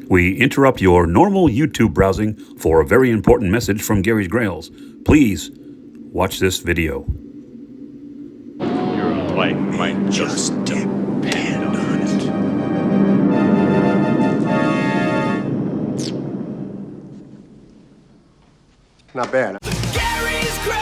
We interrupt your normal YouTube browsing for a very important message from Gary's Grails. Please watch this video. Your life might just depend on it. Not bad. Gary's Grails!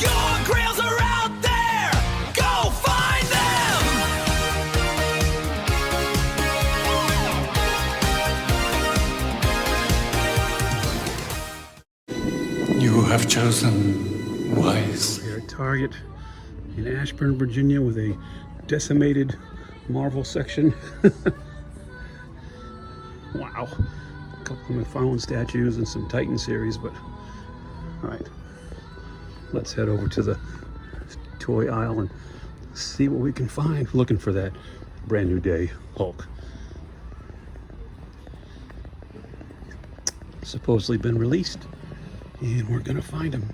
Your grails are out there! Go find them! You have chosen wise. We're at Target in Ashburn, Virginia, with a decimated Marvel section. Wow. A couple of McFarlane statues and some Titan series, but all right. Let's head over to the toy aisle and see what we can find. Looking for that Brand New Day Hulk. Supposedly been released, and we're gonna find him.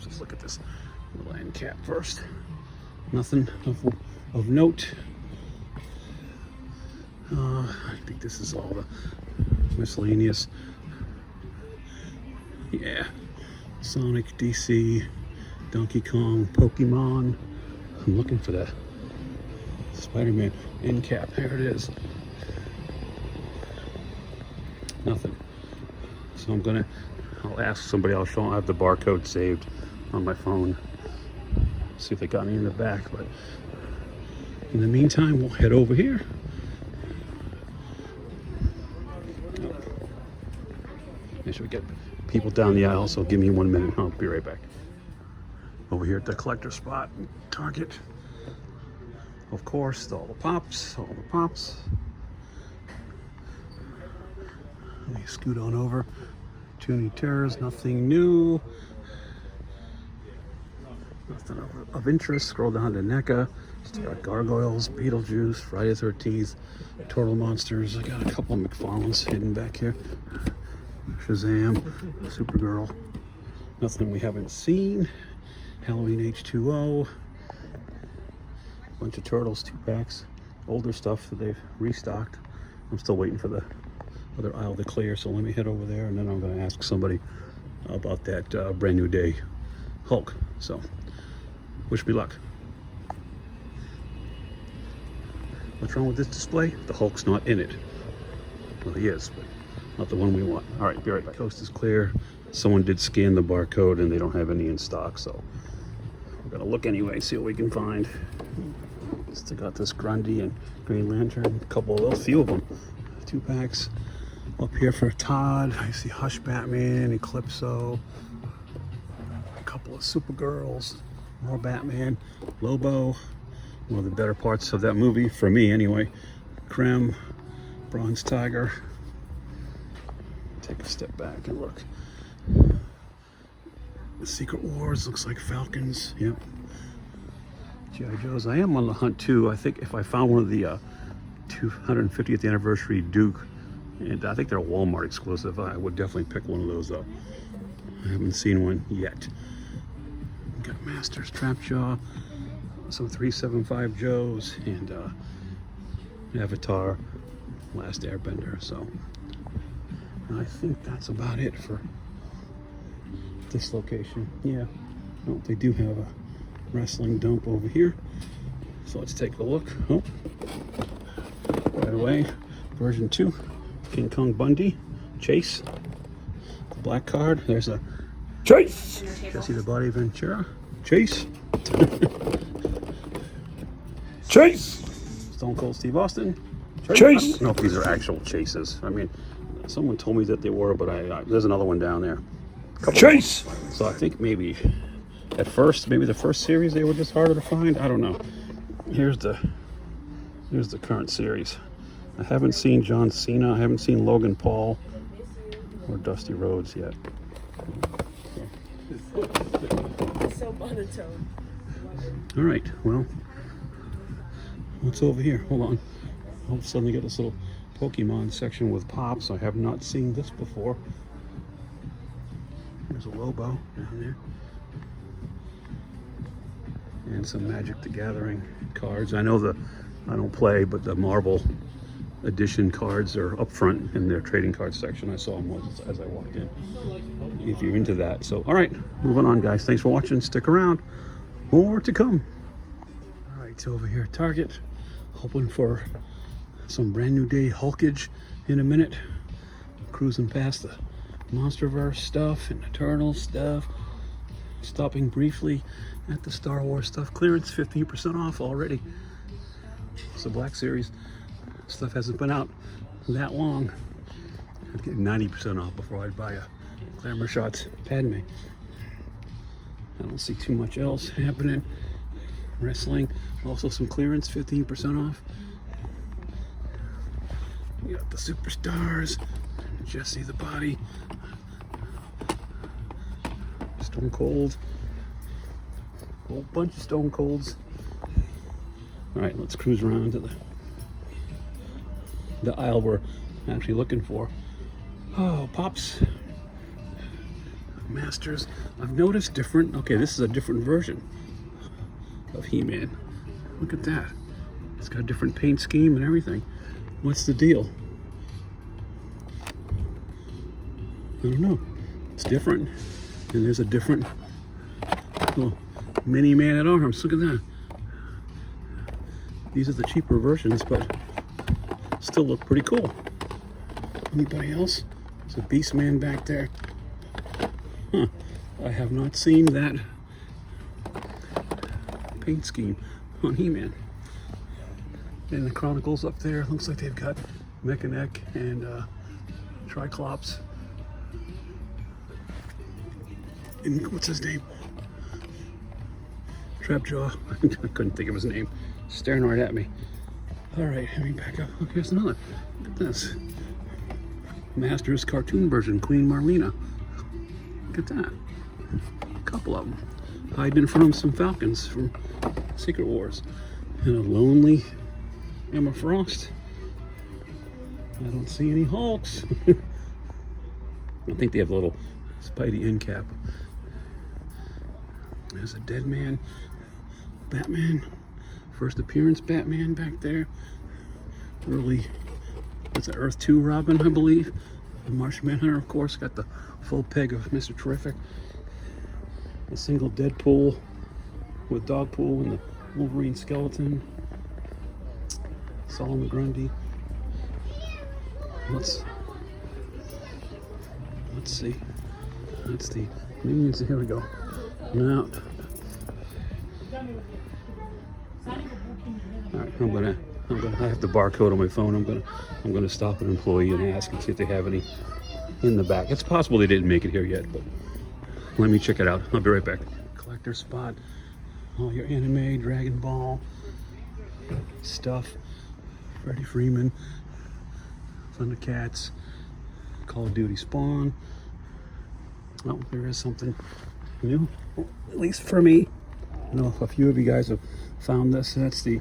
Let's look at this little end cap first. Nothing of note. I think this is all the miscellaneous. Yeah, Sonic, DC, Donkey Kong, Pokemon. I'm looking for that Spider-Man end cap. There it is. Nothing. So I'll ask somebody. I'll show them. I have the barcode saved on my phone. See if they got any in the back. But in the meantime, we'll head over here. Make sure we get people down the aisle, so give me 1 minute. I'll be right back. Over here at the collector spot, Target. Of course, all the pops. Let me scoot on over. Toonie Terrors, nothing new. Nothing of interest. Scroll down to NECA. Still got Gargoyles, Beetlejuice, Friday the 13th, Turtle Monsters. I got a couple of McFarlanes hidden back here. Shazam, Supergirl. Nothing we haven't seen. Halloween H2O. Bunch of Turtles, 2-packs. Older stuff that they've restocked. I'm still waiting for the other aisle to clear, so let me head over there, and then I'm going to ask somebody about that Brand New Day Hulk. So, wish me luck. What's wrong with this display? The Hulk's not in it. Well, he is, but not the one we want. All right, be right back. Coast is clear. Someone did scan the barcode, and they don't have any in stock, so we're going to look anyway, see what we can find. Still got this Grundy and Green Lantern, a couple of those, few of them. 2-packs. Up here for Todd, I see Hush Batman, Eclipso, a couple of Supergirls, more Batman, Lobo, one of the better parts of that movie, for me anyway. Krem, Bronze Tiger. Take a step back and look. The Secret Wars, looks like Falcons, yep. G.I. Joes, I am on the hunt too. I think if I found one of the 250th anniversary Duke, and I think they're a Walmart exclusive, I would definitely pick one of those up. I haven't seen one yet. Got Masters, Trapjaw, some 375 Joes, and Avatar, Last Airbender. So I think that's about it for this location. Yeah, no, they do have a wrestling dump over here. So let's take a look. Oh, right away, version 2. King Kong Bundy, Chase, the black card. There's a Chase. Jesse the Body Ventura, Chase. Chase. Stone Cold Steve Austin, Chase. I don't know if these are actual chases. I mean, someone told me that they were, but there's another one down there. Chase. So I think maybe at first, maybe the first series they were just harder to find. I don't know. Here's the current series. I haven't seen John Cena. I haven't seen Logan Paul or Dusty Rhodes yet. It's so monotone. All right, well, what's over here? Hold on. All of a sudden, we got this little Pokemon section with pops. I have not seen this before. There's a Lobo down there. And some Magic the Gathering cards. I know the I don't play, but the Marvel edition cards are up front in their trading card section. I saw them as I walked in, if you're into that. So, all right, moving on, guys. Thanks for watching. Stick around. More to come. All right, so over here at Target, hoping for some brand new day Hulkage in a minute. Cruising past the Monsterverse stuff and the Turtles stuff. Stopping briefly at the Star Wars stuff. Clearance 15% off already. It's the Black Series. Stuff hasn't been out that long. I'd get 90% off before I'd buy a Glamour Shots Padme. I don't see too much else happening. Wrestling, also some clearance, 15% off. We got the Superstars, Jesse the Body, Stone Cold, a whole bunch of Stone Colds. All right, let's cruise around to the aisle we're actually looking for. Oh, Pops, Masters. I've noticed different. Okay, this is a different version of He-Man. Look at that. It's got a different paint scheme and everything. What's the deal? I don't know. It's different. And there's a different little mini Man at Arms. Look at that. These are the cheaper versions, but still look pretty cool. Anybody else? There's a Beast Man back there. Huh. I have not seen that paint scheme on He-Man. And the Chronicles up there. Looks like they've got Mechanic and Triclops. And what's his name? Trapjaw. I couldn't think of his name. Staring right at me. All right, let me back up. Oh, here's another. Look at this. Masters cartoon version, Queen Marlena. Look at that. A couple of them. Hiding in front of some Falcons from Secret Wars. And a lonely Emma Frost. I don't see any Hulks. I think they have a little Spidey end cap. There's a Dead Man, Batman, first appearance Batman back there. Early, that's an Earth 2 Robin, I believe. The Martian Manhunter, of course, got the full peg of Mr. Terrific. A single Deadpool with Dogpool and the Wolverine skeleton. Solomon Grundy. Let's see. That's the minions. Here we go. Now, all right, I have the barcode on my phone. I'm gonna stop an employee and ask and see if they have any in the back. It's possible they didn't make it here yet, but let me check it out. I'll be right back. Collector spot. All your anime, Dragon Ball stuff. Freddie Freeman, Thundercats, Call of Duty Spawn. Oh, there is something new, at least for me. I know if a few of you guys have found this. That's the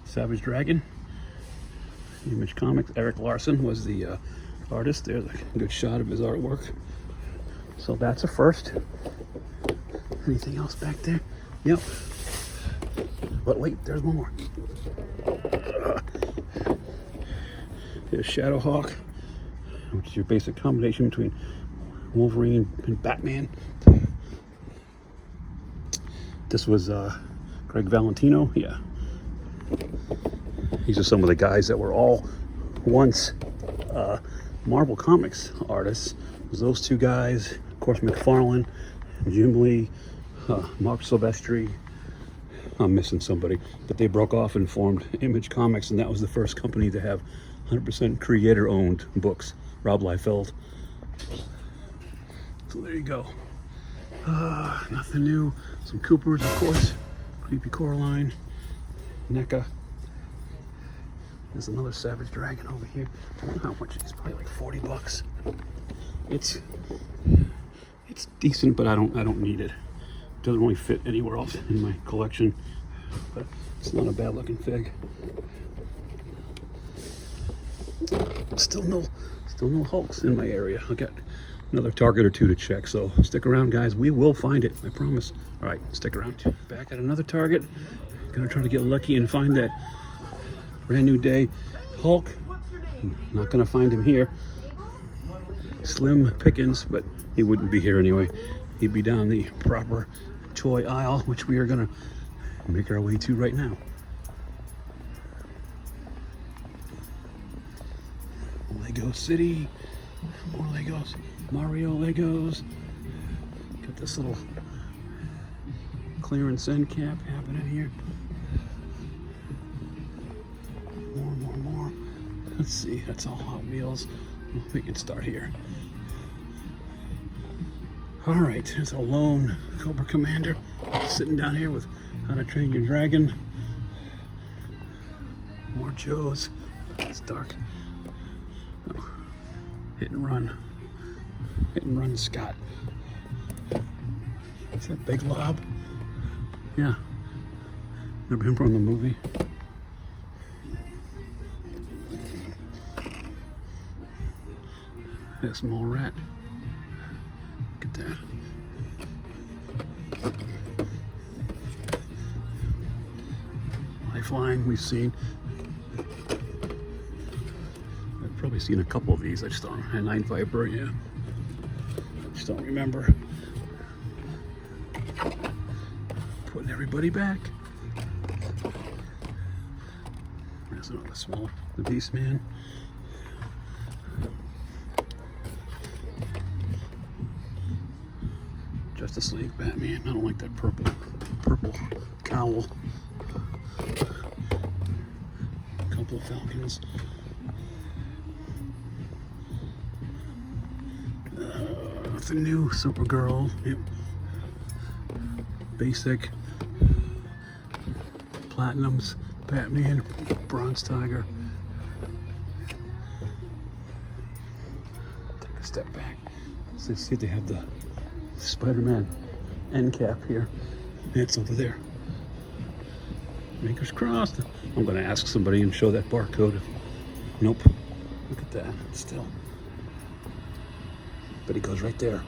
Savage Dragon. Image Comics. Eric Larson was the artist. There's a good shot of his artwork. So that's a first. Anything else back there? Yep. But wait, there's one more. There's Shadowhawk, which is your basic combination between Wolverine and Batman. This was Greg Valentino. Yeah. These are some of the guys that were all once Marvel Comics artists. It was those two guys, of course, McFarlane, Jim Lee, Mark Silvestri. I'm missing somebody, but they broke off and formed Image Comics, and that was the first company to have 100% creator-owned books. Rob Liefeld. So there you go. Nothing new. Some Coopers, of course. Creepy Coraline. NECA. There's another Savage Dragon over here. I don't know how much it is. Probably like $40. It's decent, but I don't need it. It doesn't really fit anywhere else in my collection. But it's not a bad looking fig. Still no Hulks in my area. I got another Target or two to check, so stick around, guys. We will find it, I promise. All right, stick around. Back at another Target. Gonna try to get lucky and find that brand new day Hulk. Not gonna find him here. Slim pickings, but he wouldn't be here anyway. He'd be down the proper toy aisle, which we are gonna make our way to right now. Lego City, more Legos, Mario Legos. Got this little clearance end cap happening here. More. Let's see, that's all Hot Wheels. We can start here. All right, there's a lone Cobra Commander sitting down here with How to Train Your Dragon. More Joes. It's dark. Oh. Hit and run Scott. Is that Big Lob? Yeah. Remember him from the movie? That small rat. Look at that. Lifeline we've seen. I've probably seen a couple of these. I just don't. And Night Viper, yeah. Just don't remember. Putting everybody back. There's another small. The Beast Man. Justice League, Batman. I don't like that purple cowl. A couple of Falcons. The new Supergirl. Yep. Basic. Platinums. Batman. Bronze Tiger. Take a step back. So see if they have the Spider-Man end cap here. It's over there. Fingers crossed. I'm going to ask somebody and show that barcode. Nope. Look at that. Still. But he goes right there.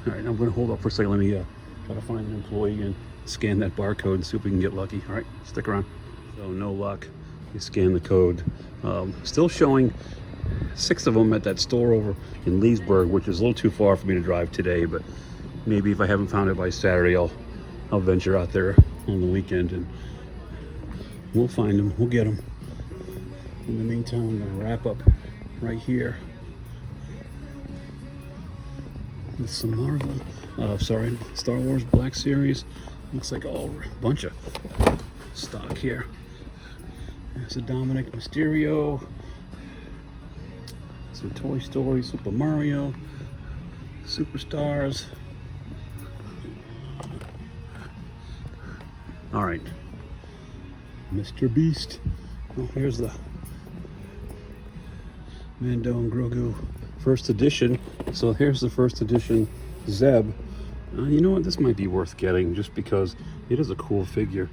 All right, I'm going to hold up for a second. Let me try to find an employee and scan that barcode and see if we can get lucky. All right, stick around. So no luck. You scan the code. Still showing 6 of them at that store over in Leesburg, which is a little too far for me to drive today, but maybe if I haven't found it by Saturday, I'll venture out there on the weekend and we'll find them. We'll get them. In the meantime, I'm going to wrap up right here with some Marvel, Star Wars Black Series. Looks like a bunch of stock here. There's a Dominic Mysterio. Some Toy Story, Super Mario, Superstars. All right, Mr. Beast. Oh, here's the Mando and Grogu first edition. So here's the first edition Zeb. You know what? This might be worth getting just because it is a cool figure.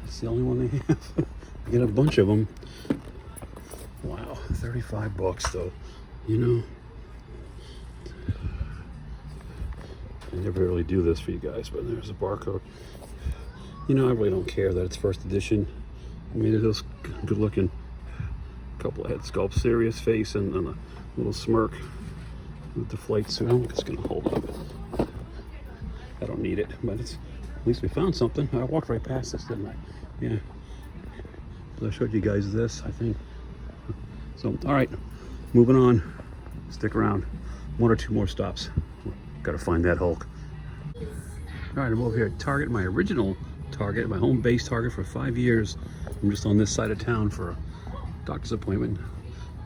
It's the only one they have. Get a bunch of them. Wow, $35 though, you know. I never really do this for you guys, but there's a barcode. You know, I really don't care that it's first edition. I mean, it is good looking. A couple of head sculpts, serious face, and a little smirk with the flight suit. I'm just gonna hold up. I don't need it, but it's, at least we found something. I walked right past this, didn't I? Yeah. So I showed you guys this, I think. So, all right, moving on. Stick around. 1 or 2 more stops. Gotta find that Hulk. All right, I'm over here at Target, my original Target, my home base Target for 5 years. I'm just on this side of town for a doctor's appointment.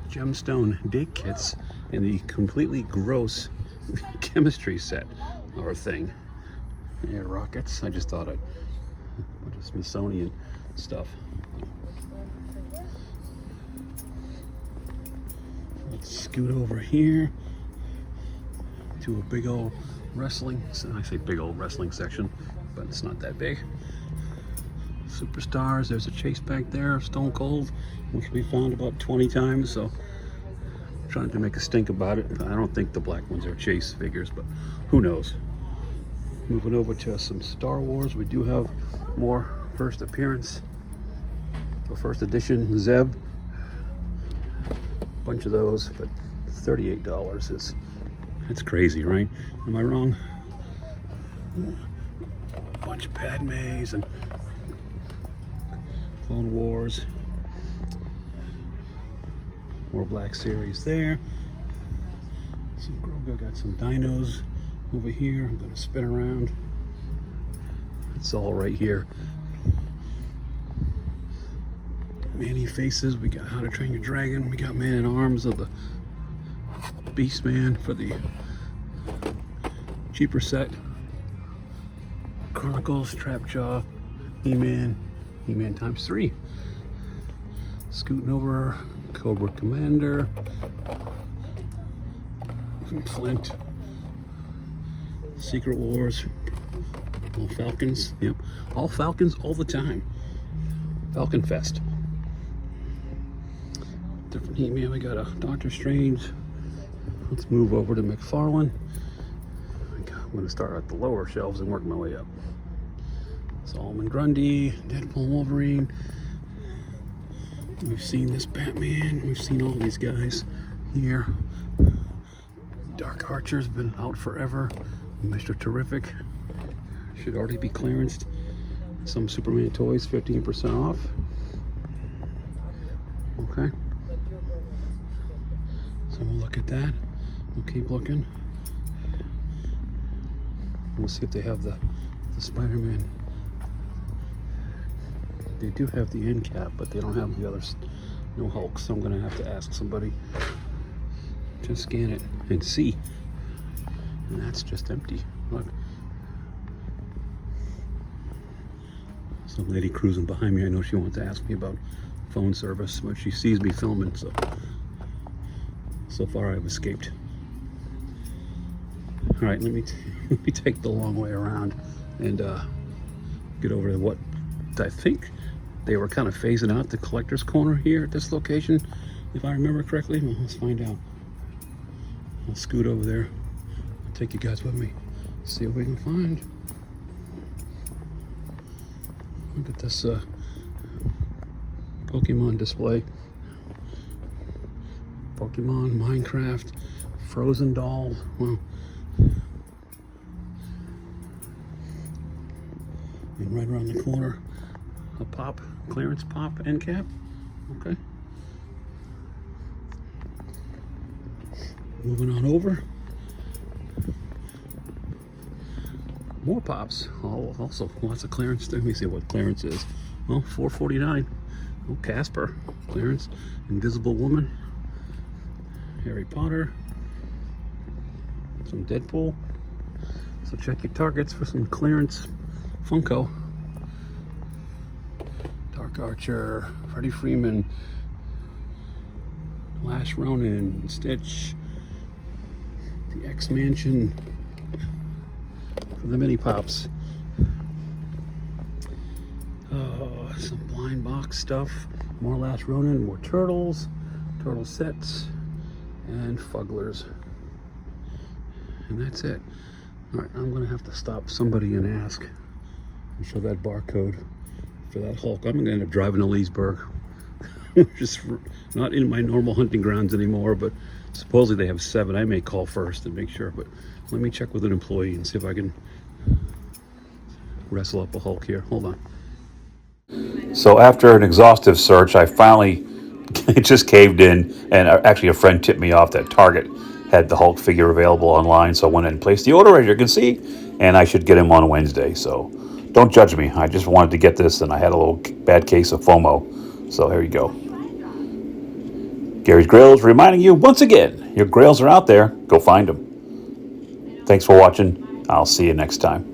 Gemstone date kits and the completely gross chemistry set or thing. Yeah, rockets. I just thought I'd put a Smithsonian stuff. Let's scoot over here to a big old wrestling, I say big old wrestling section, but it's not that big. Superstars, there's a chase back there, Stone Cold, which we found about 20 times, so I'm trying to make a stink about it. I don't think the black ones are chase figures, but who knows? Moving over to some Star Wars. We do have more first appearance, or first edition Zeb. Bunch of those, but $38 is, that's crazy, right? Am I wrong? A bunch of Padmes and Clone Wars. More Black Series there. Some Grogu, got some dinos over here. I'm gonna spin around. It's all right here. Manny faces. We got How to Train Your Dragon. We got Man at Arms of the Beast Man for the cheaper set. Chronicles, Trapjaw, He-Man, He-Man times 3. Scooting over, Cobra Commander, Flint, Secret Wars, all Falcons. Yep, all Falcons all the time. Falcon Fest. Different He-Man. We got a Doctor Strange. Let's move over to McFarlane. I'm going to start at the lower shelves and work my way up. Solomon Grundy, Deadpool, Wolverine. We've seen this Batman. We've seen all these guys here. Dark Archer's been out forever. Mr. Terrific should already be clearanced. Some Superman toys, 15% off. Okay. So we'll look at that. We'll keep looking. We'll see if they have the Spider-Man. They do have the end cap, but they don't have the others. No Hulk, so I'm gonna have to ask somebody to scan it and see. And that's just empty. Look. Some lady cruising behind me. I know she wants to ask me about phone service, but she sees me filming, so far I've escaped. All right, let me take the long way around and get over to what I think they were kind of phasing out the collector's corner here at this location, if I remember correctly. Well, let's find out. I'll scoot over there. I'll take you guys with me. See what we can find. Look at this Pokemon display. Pokemon, Minecraft, Frozen dolls. Well, and right around the corner, a pop, clearance pop end cap. Okay. Moving on over. More pops. Oh, also lots of clearance. Let me see what clearance is. Well, $4.49. Oh, Casper clearance. Invisible Woman. Harry Potter. Some Deadpool. So check your targets for some clearance Funko. Dark Archer, Freddie Freeman, Lash Ronin, Stitch, the X-Mansion for the mini pops. Some blind box stuff, more Lash Ronin, more Turtles, Turtle sets, and Fugglers. And that's it. All right, I'm gonna have to stop somebody and ask and show that barcode for that Hulk. I'm gonna end up driving to Leesburg. Just not in my normal hunting grounds anymore, but supposedly they have 7. I may call first and make sure, but let me check with an employee and see if I can wrestle up a Hulk here. Hold on. So after an exhaustive search, I finally it just caved in, and actually a friend tipped me off that Target had the Hulk figure available online, so I went and placed the order, as you can see, and I should get him on Wednesday. So don't judge me. I just wanted to get this, and I had a little bad case of FOMO. So here you go. Gary's Grails reminding you once again, your grails are out there. Go find them. Thanks for watching. I'll see you next time.